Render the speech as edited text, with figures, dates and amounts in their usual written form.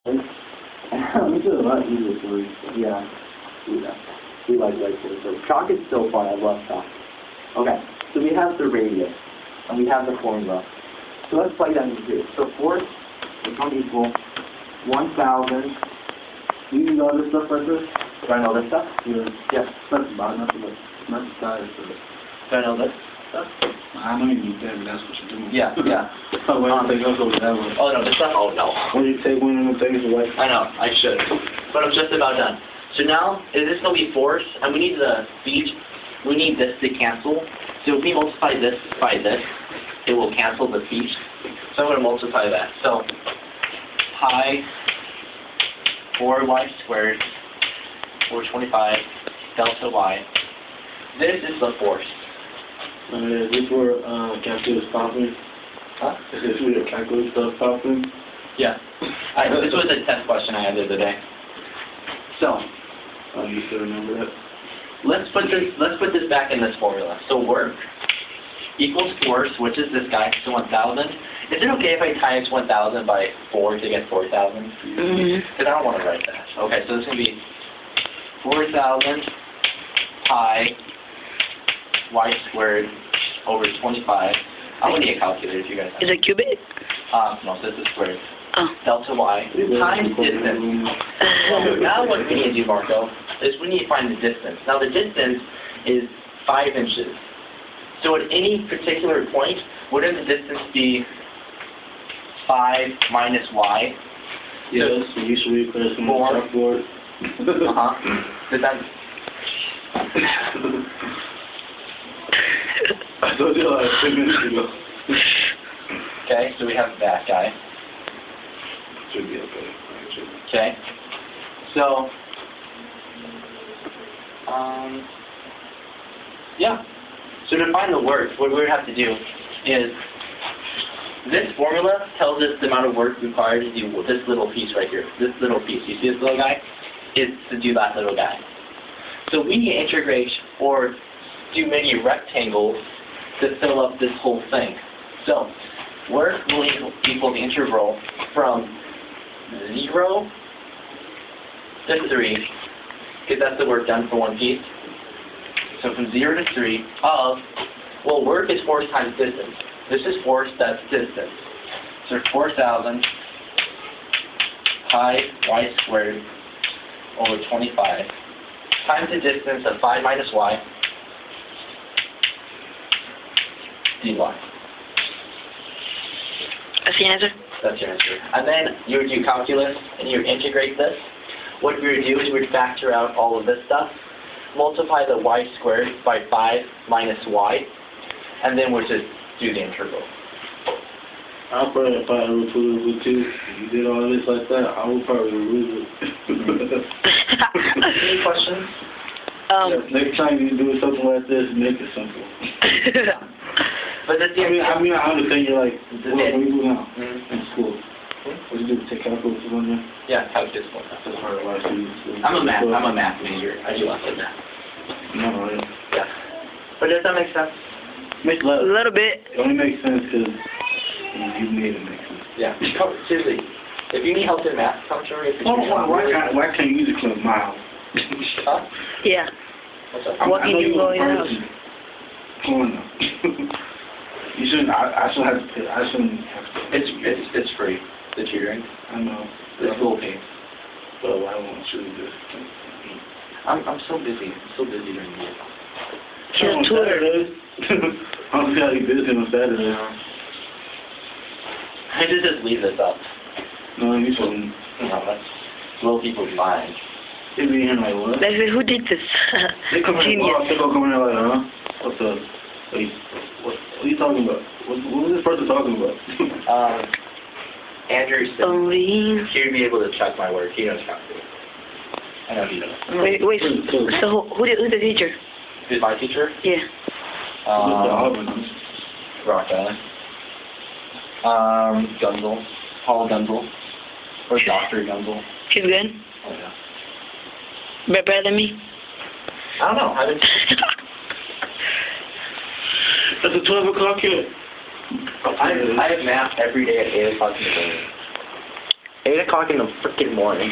This is a lot easier for me. Yeah, we like whiteboard. So chalk is still fun. I love chalk. Okay, so we have the radius, and we have the formula. So let's plug that into here. So force is going to equal 1,000. You know this stuff right there? Do I know this stuff? Yeah. Yes. That's about enough of it. Not the size of it. Do I know this stuff? I know you need that, but that's what you're doing. Yeah, yeah. Oh, wait, I think I'll go with that one. Oh, no, this stuff? Oh, no. When you take one of them things away. I know, I should. But I'm just about done. So now, is this going to be force? And we need the speed. We need this to cancel. So if we multiply this by this, it will cancel the speed. So I'm going to multiply that. So pi 4y squared over 25 delta y. This is the force. Is this where calculus stopping? Huh? Is this where your calculus stuff stopping? Yeah. This was a test question I had the other day. So You still remember that? let's put this back in this formula. So work equals force, which is this guy, so 1,000. Is it okay if I times 1,000 by 4 to get 4,000? Because I don't want to write that. Okay, so this is going to be 4,000 pi y squared over 25. I'm going to need a calculator if you guys have. Is it cubic? No, so this is squared. Oh. Delta y times distance. So now what we need to do, Marco, is we need to find the distance. Now the distance is 5 inches. So at any particular point, wouldn't the distance be 5 minus y? Yes, you usually put it on the chalkboard. Does that... I told you like 2 minutes ago. Okay, so we have that guy. Should be okay. Okay. So, yeah. So to find the work, what we would have to do is, this formula tells us the amount of work required to do this little piece right here. This little piece. You see this little guy? Is to do that little guy. So we need to integrate or do many rectangles to fill up this whole thing. So work will equal the integral from 0 to 3, because that's the work done for one piece. So from 0 to 3 of, well, work is force times distance. This is force, that's distance. So 4,000 pi y squared over 25 times the distance of 5 minus y dy. That's the answer? That's your answer. And then you would do calculus, and you would integrate this. What we would do is we would factor out all of this stuff, multiply the y squared by 5 minus y, and then we'll just do the integral. I'll probably, if I ever put it with you, if you did all this like that, I would probably lose it. Any questions? Next time you do something like this, make it simple. But that's the I understand you're like, what do you do now Mm-hmm. in school? What do you do, take calculus one day? Yeah, calculus. That's part of life. I'm a math major. I do lots of math. No, right? Yeah. But does that make sense? Makes A little bit. It only makes sense because you made it make sense. Yeah. Seriously. If you need help in math, come to me. Why can't you use a clip mile? Huh? Yeah. What's up? What can you go in the house? Come on now. You shouldn't. I shouldn't have to pay. I shouldn't have to. It's free. The tutoring. I know. It's full pay. But why won't you do this? I'm so busy. So busy during the year. She's a tutor. I'm just gotta be busy on Saturday. I just leave this up. No, you shouldn't. No, that's blow people's minds. They be here like what? Let's see, who did this? They come in. Genius. They go come in like, huh? What's up? Wait, what are you talking about? What was this person talking about? Andrew said he'd be able to check my work. He knows how to do it. I know he knows. Wait, so who's the teacher? Who's my teacher? Yeah. Rock Island. Gundel. Paul Gundel. Or Dr. Gundel. She's good? Oh, yeah. Better than me? I don't know. I haven't... That's a 12 o'clock here. I have math every day at 8 o'clock in the morning. 8 o'clock in the freaking morning.